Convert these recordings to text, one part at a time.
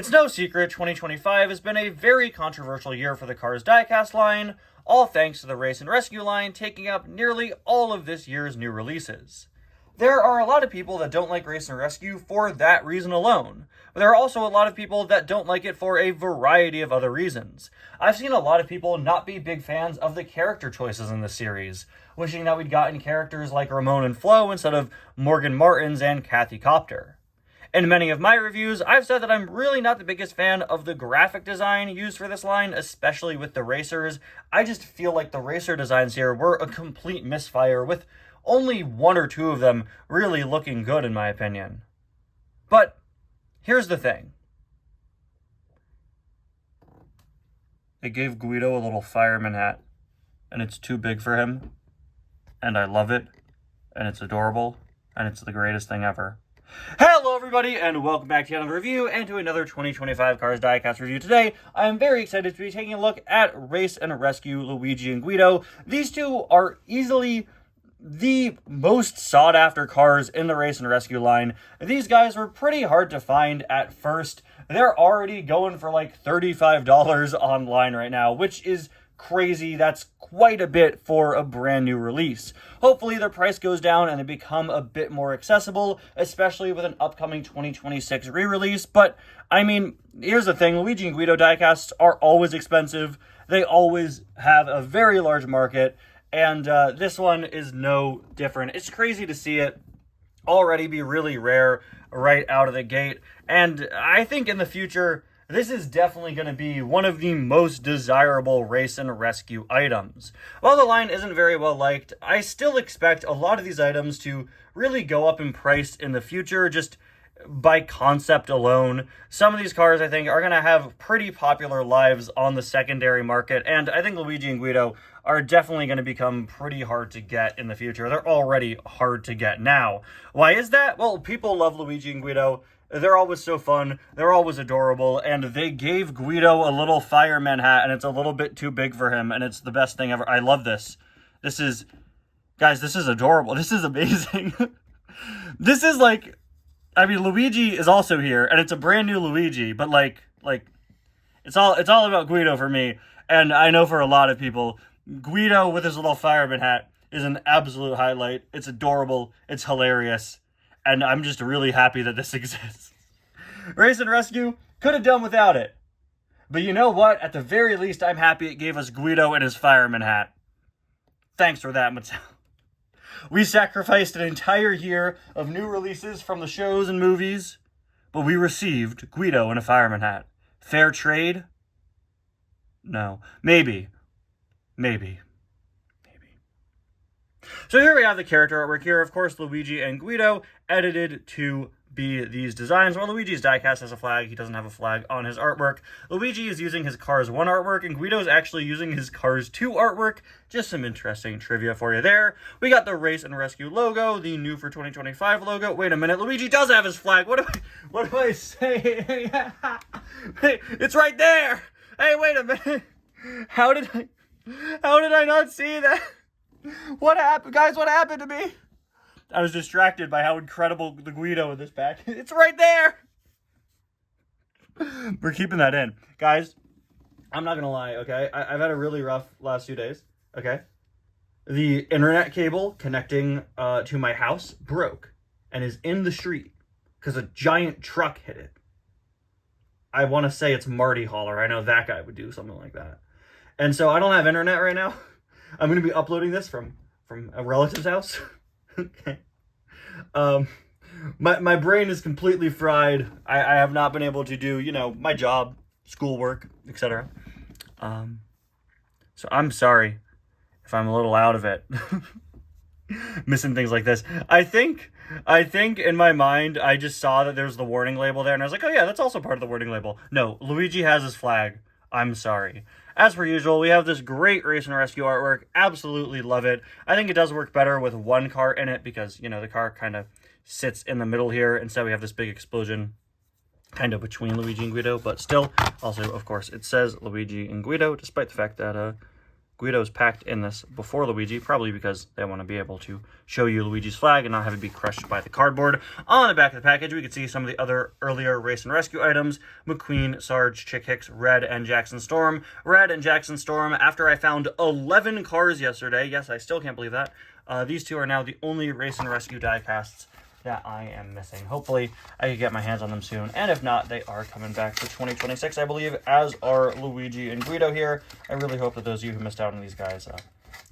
It's no secret 2025 has been a very controversial year for the Cars diecast line, all thanks to the Race and Rescue line taking up nearly all of this year's new releases. There are a lot of people that don't like Race and Rescue for that reason alone, but there are also a lot of people that don't like it for a variety of other reasons. I've seen a lot of people not be big fans of the character choices in the series, wishing that we'd gotten characters like Ramon and Flo instead of Morgan Martins and Kathy Copter. In many of my reviews, I've said that I'm really not the biggest fan of the graphic design used for this line, especially with the racers. I just feel like the racer designs here were a complete misfire, with only one or two of them really looking good in my opinion. But here's the thing. They gave Guido a little fireman hat, and it's too big for him, and I love it, and it's adorable, and it's the greatest thing ever. Hello everybody, and welcome back to another review and to another 2025 Cars diecast review. Today, I am very excited to be taking a look at Race and Rescue Luigi and Guido. These two are easily the most sought after cars in the Race and Rescue line. These guys were pretty hard to find at first. They're already going for like $35 online right now, which is crazy. That's quite a bit for a brand new release. Hopefully their price goes down and they become a bit more accessible, especially with an upcoming 2026 re-release. But I mean, here's the thing, Luigi and Guido diecasts are always expensive. They always have a very large market, and this one is no different. It's crazy to see it already be really rare right out of the gate, and I think in the future this is definitely going to be one of the most desirable Race and Rescue items. While the line isn't very well liked, I still expect a lot of these items to really go up in price in the future, just by concept alone. Some of these cars, I think, are going to have pretty popular lives on the secondary market, and I think Luigi and Guido are definitely going to become pretty hard to get in the future. They're already hard to get now. Why is that? Well, people love Luigi and Guido. They're always so fun, they're always adorable, and they gave Guido a little fireman hat, and it's a little bit too big for him, and it's the best thing ever. I love this. Guys, this is adorable. This is amazing. This is like, I mean, Luigi is also here, and it's a brand new Luigi, but like, it's all about Guido for me, and I know for a lot of people, Guido with his little fireman hat is an absolute highlight. It's adorable, it's hilarious, and I'm just really happy that this exists. Race and Rescue could have done without it. But you know what? At the very least, I'm happy it gave us Guido and his fireman hat. Thanks for that, Mattel. We sacrificed an entire year of new releases from the shows and movies, but we received Guido and a fireman hat. Fair trade? No. Maybe. So here we have the character artwork here. Of course, Luigi and Guido edited to be these designs. While Luigi's diecast has a flag, he doesn't have a flag on his artwork. Luigi is using his Cars 1 artwork, and Guido is actually using his Cars 2 artwork. Just some interesting trivia for you there. We got the Race and Rescue logo, the new for 2025 logo. Wait a minute, Luigi does have his flag. What do I say? Hey, it's right there. Hey, wait a minute. How did I not see that? What happened? Guys, what happened to me? I was distracted by how incredible the Guido in this pack. It's right there! We're keeping that in. Guys, I'm not gonna lie, okay? I've had a really rough last 2 days, okay? The internet cable connecting to my house broke and is in the street because a giant truck hit it. I want to say it's Marty Holler. I know that guy would do something like that. And so I don't have internet right now. I'm going to be uploading this from a relative's house. Okay. My brain is completely fried. I have not been able to do, my job, schoolwork, etc. So I'm sorry if I'm a little out of it. Missing things like this. I think in my mind, I just saw that there's the warning label there, and I was like, oh yeah, that's also part of the warning label. No, Luigi has his flag. I'm sorry. As per usual, we have this great Race and Rescue artwork. Absolutely love it. I think it does work better with one car in it because, the car kind of sits in the middle here. Instead, we have this big explosion kind of between Luigi and Guido. But still, also, of course, it says Luigi and Guido, despite the fact that Guido's packed in this before Luigi, probably because they want to be able to show you Luigi's flag and not have it be crushed by the cardboard. On the back of the package, we can see some of the other earlier Race and Rescue items: McQueen, Sarge, Chick Hicks, Red, and Jackson Storm. Red and Jackson Storm, after I found 11 cars yesterday, yes, I still can't believe that, these two are now the only Race and Rescue die casts that I am missing. Hopefully, I can get my hands on them soon, and if not, they are coming back for 2026, I believe, as are Luigi and Guido here. I really hope that those of you who missed out on these guys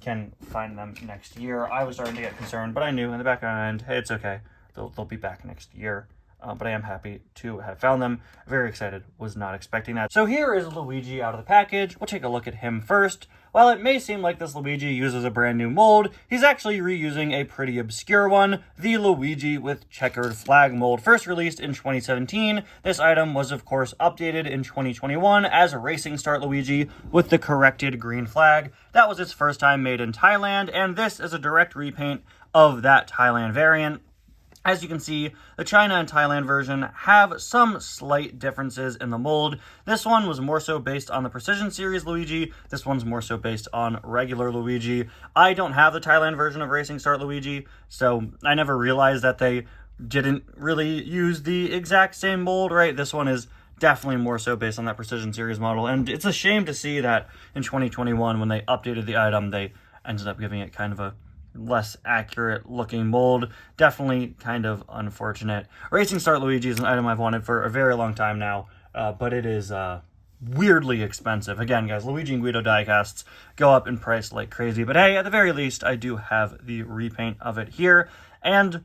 can find them next year. I was starting to get concerned, but I knew in the back of my mind, hey, it's okay. They'll be back next year. But I am happy to have found them. Very excited. Was not expecting that. So here is Luigi out of the package. We'll take a look at him first. While it may seem like this Luigi uses a brand new mold, he's actually reusing a pretty obscure one, the Luigi with checkered flag mold. First released in 2017, this item was of course updated in 2021 as Racing Start Luigi with the corrected green flag. That was its first time made in Thailand, and this is a direct repaint of that Thailand variant. As you can see, the China and Thailand version have some slight differences in the mold. This one was more so based on the Precision Series Luigi. This one's more so based on regular Luigi. I don't have the Thailand version of Racing Start Luigi, so I never realized that they didn't really use the exact same mold, right? This one is definitely more so based on that Precision Series model, and it's a shame to see that in 2021, when they updated the item, they ended up giving it kind of a less accurate looking mold. Definitely kind of unfortunate. Racing Start Luigi is an item I've wanted for a very long time now, but it is weirdly expensive. Again, guys, Luigi and Guido diecasts go up in price like crazy, but hey, at the very least, I do have the repaint of it here, and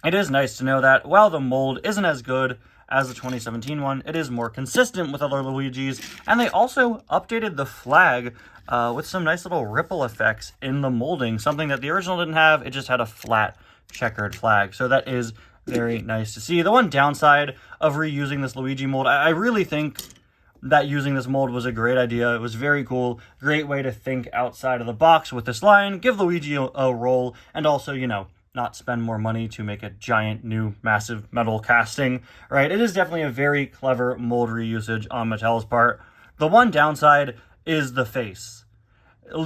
it is nice to know that while the mold isn't as good as the 2017 one, it is more consistent with other Luigis, and they also updated the flag with some nice little ripple effects in the molding, something that the original didn't have. It just had a flat checkered flag, so that is very nice to see. The one downside of reusing this Luigi mold, I really think that using this mold was a great idea. It was very cool, great way to think outside of the box with this line, give Luigi a roll, and also, you know, not spend more money to make a giant new massive metal casting, right? It is definitely a very clever mold reusage on Mattel's part. The one downside is the face.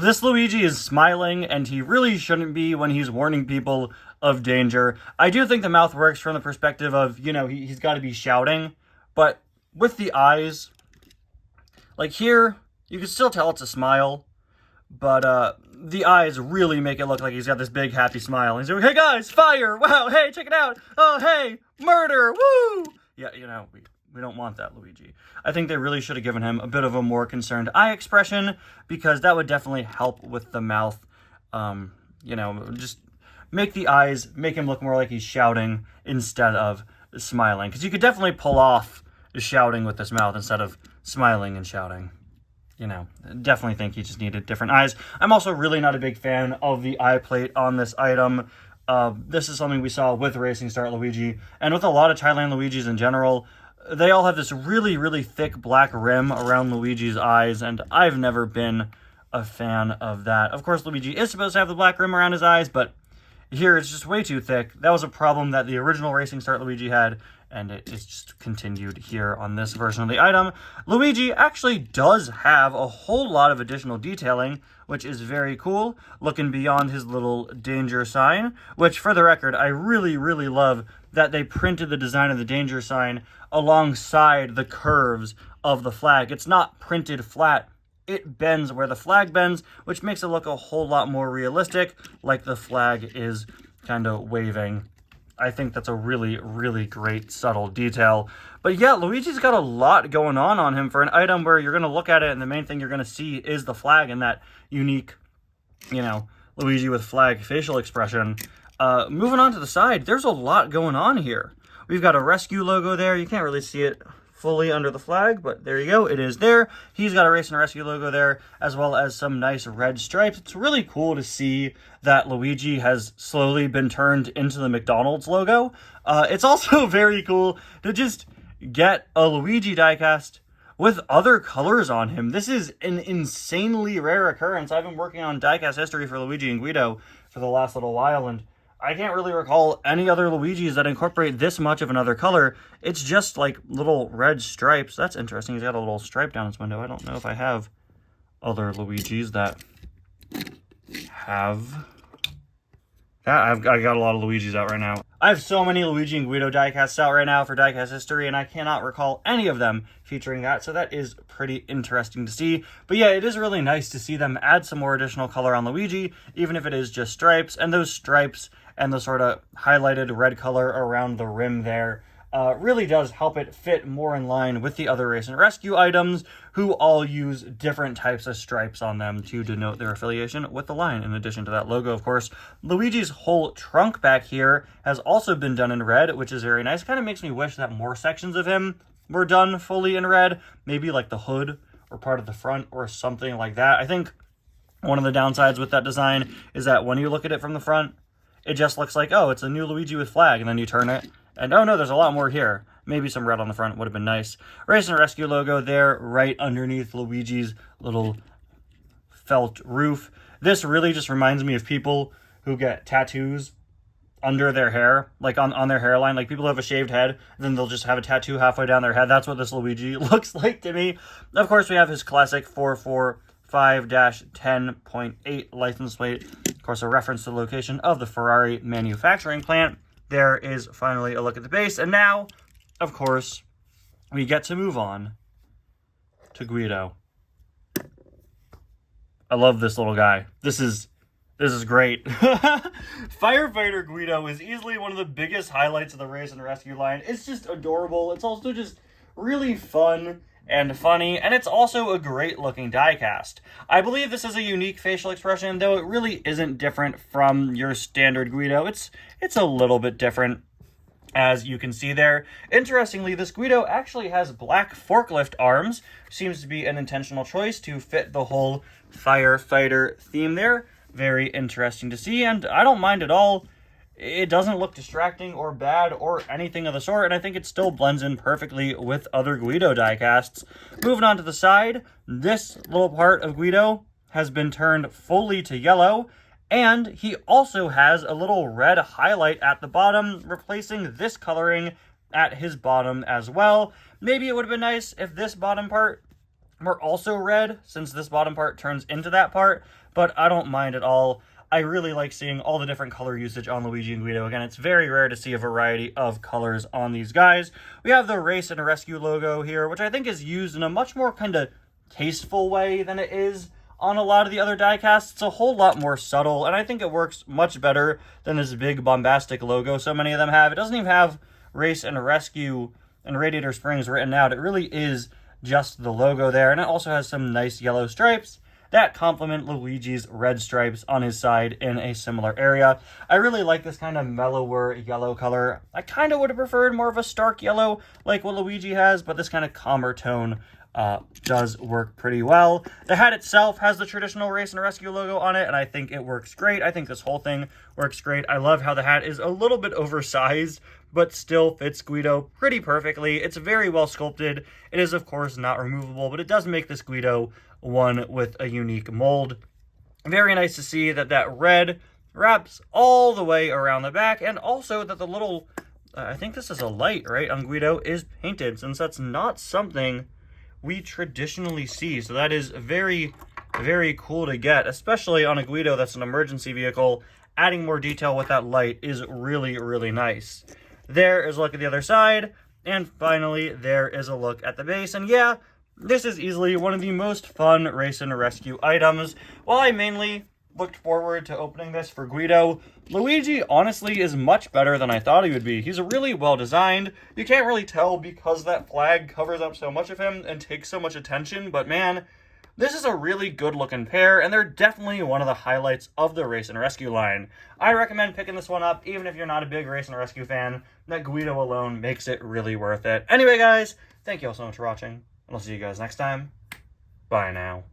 This Luigi is smiling, and he really shouldn't be when he's warning people of danger. I do think the mouth works from the perspective of, you know, he's got to be shouting, but with the eyes, like here, you can still tell it's a smile, but the eyes really make it look like he's got this big happy smile. He's like, hey guys, fire! Wow, hey, check it out! Oh, hey, murder! Woo! Yeah, you know, we don't want that, Luigi. I think they really should have given him a bit of a more concerned eye expression, because that would definitely help with the mouth. You know, just make the eyes, make him look more like he's shouting instead of smiling. Because you could definitely pull off shouting with this mouth instead of smiling and shouting. You know, definitely think he just needed different eyes. I'm also really not a big fan of the eye plate on this item. This is something we saw with Racing Start Luigi, and with a lot of Thailand Luigis in general. They all have this really, really thick black rim around Luigi's eyes, and I've never been a fan of that. Of course, Luigi is supposed to have the black rim around his eyes, but here it's just way too thick. That was a problem that the original Racing Start Luigi had, and it is just continued here on this version of the item. Luigi actually does have a whole lot of additional detailing, which is very cool, looking beyond his little danger sign, which, for the record, I really, really love that they printed the design of the danger sign alongside the curves of the flag. It's not printed flat. It bends where the flag bends, which makes it look a whole lot more realistic, like the flag is kind of waving. I think that's a really, really great subtle detail. But yeah, Luigi's got a lot going on him for an item where you're going to look at it and the main thing you're going to see is the flag and that unique, you know, Luigi with flag facial expression. Moving on to the side, there's a lot going on here. We've got a rescue logo there. You can't really see it fully under the flag, but there you go. It is there. He's got a Race and Rescue logo there, as well as some nice red stripes. It's really cool to see that Luigi has slowly been turned into the McDonald's logo. It's also very cool to just get a Luigi diecast with other colors on him. This is an insanely rare occurrence. I've been working on diecast history for Luigi and Guido for the last little while, and I can't really recall any other Luigis that incorporate this much of another color. It's just like little red stripes. That's interesting. He's got a little stripe down his window. I don't know if I have other Luigis that have that. I got a lot of Luigis out right now. I have so many Luigi and Guido diecasts out right now for diecast history, and I cannot recall any of them featuring that, so that is pretty interesting to see. But yeah, it is really nice to see them add some more additional color on Luigi, even if it is just stripes, and those stripes and the sort of highlighted red color around the rim there really does help it fit more in line with the other Race and Rescue items, who all use different types of stripes on them to denote their affiliation with the line, in addition to that logo, of course. Luigi's whole trunk back here has also been done in red, which is very nice. Kind of makes me wish that more sections of him were done fully in red, maybe like the hood or part of the front or something like that. I think one of the downsides with that design is that when you look at it from the front, it just looks like, oh, it's a new Luigi with flag, and then you turn it, and oh no, there's a lot more here. Maybe some red on the front would have been nice. Race and Rescue logo there, right underneath Luigi's little felt roof. This really just reminds me of people who get tattoos under their hair, like on their hairline. Like people who have a shaved head, and then they'll just have a tattoo halfway down their head. That's what this Luigi looks like to me. Of course, we have his classic 445-10.8 license plate. Of course, a reference to the location of the Ferrari manufacturing plant. There is finally a look at the base. And now, of course, we get to move on to Guido. I love this little guy. This is great. Firefighter Guido is easily one of the biggest highlights of the Race and Rescue line. It's just adorable. It's also just really fun and funny, and it's also a great looking diecast. I believe this is a unique facial expression, though it really isn't different from your standard Guido. It's a little bit different, as you can see there. Interestingly, this Guido actually has black forklift arms. Seems to be an intentional choice to fit the whole firefighter theme there. Very interesting to see, and I don't mind at all. It doesn't look distracting or bad or anything of the sort, and I think it still blends in perfectly with other Guido diecasts. Moving on to the side, this little part of Guido has been turned fully to yellow, and he also has a little red highlight at the bottom, replacing this coloring at his bottom as well. Maybe it would have been nice if this bottom part were also red, since this bottom part turns into that part, but I don't mind at all. I really like seeing all the different color usage on Luigi and Guido. Again, it's very rare to see a variety of colors on these guys. We have the Race and Rescue logo here, which I think is used in a much more kind of tasteful way than it is on a lot of the other diecasts. It's a whole lot more subtle, and I think it works much better than this big bombastic logo so many of them have. It doesn't even have Race and Rescue and Radiator Springs written out. It really is just the logo there, and it also has some nice yellow stripes that complement Luigi's red stripes on his side in a similar area. I really like this kind of mellower yellow color. I kind of would have preferred more of a stark yellow like what Luigi has, but this kind of calmer tone does work pretty well. The hat itself has the traditional Race and Rescue logo on it, and I think it works great. I think this whole thing works great. I love how the hat is a little bit oversized, but still fits Guido pretty perfectly. It's very well sculpted. It is, of course, not removable, but it does make this Guido one with a unique mold. Very nice to see that that red wraps all the way around the back, and also that the little, I think this is a light, right, on Guido is painted, since that's not something we traditionally see. So that is very, very cool to get, especially on a Guido that's an emergency vehicle. Adding more detail with that light is really, really nice. There is a look at the other side, and finally, there is a look at the base. And yeah, this is easily one of the most fun Race and Rescue items. While I mainly looked forward to opening this for Guido, Luigi honestly is much better than I thought he would be. He's really well designed. You can't really tell because that flag covers up so much of him and takes so much attention, but man, this is a really good looking pair, and they're definitely one of the highlights of the Race and Rescue line. I recommend picking this one up, even if you're not a big Race and Rescue fan. That Guido alone makes it really worth it. Anyway, guys, thank you all so much for watching, and I'll see you guys next time. Bye now.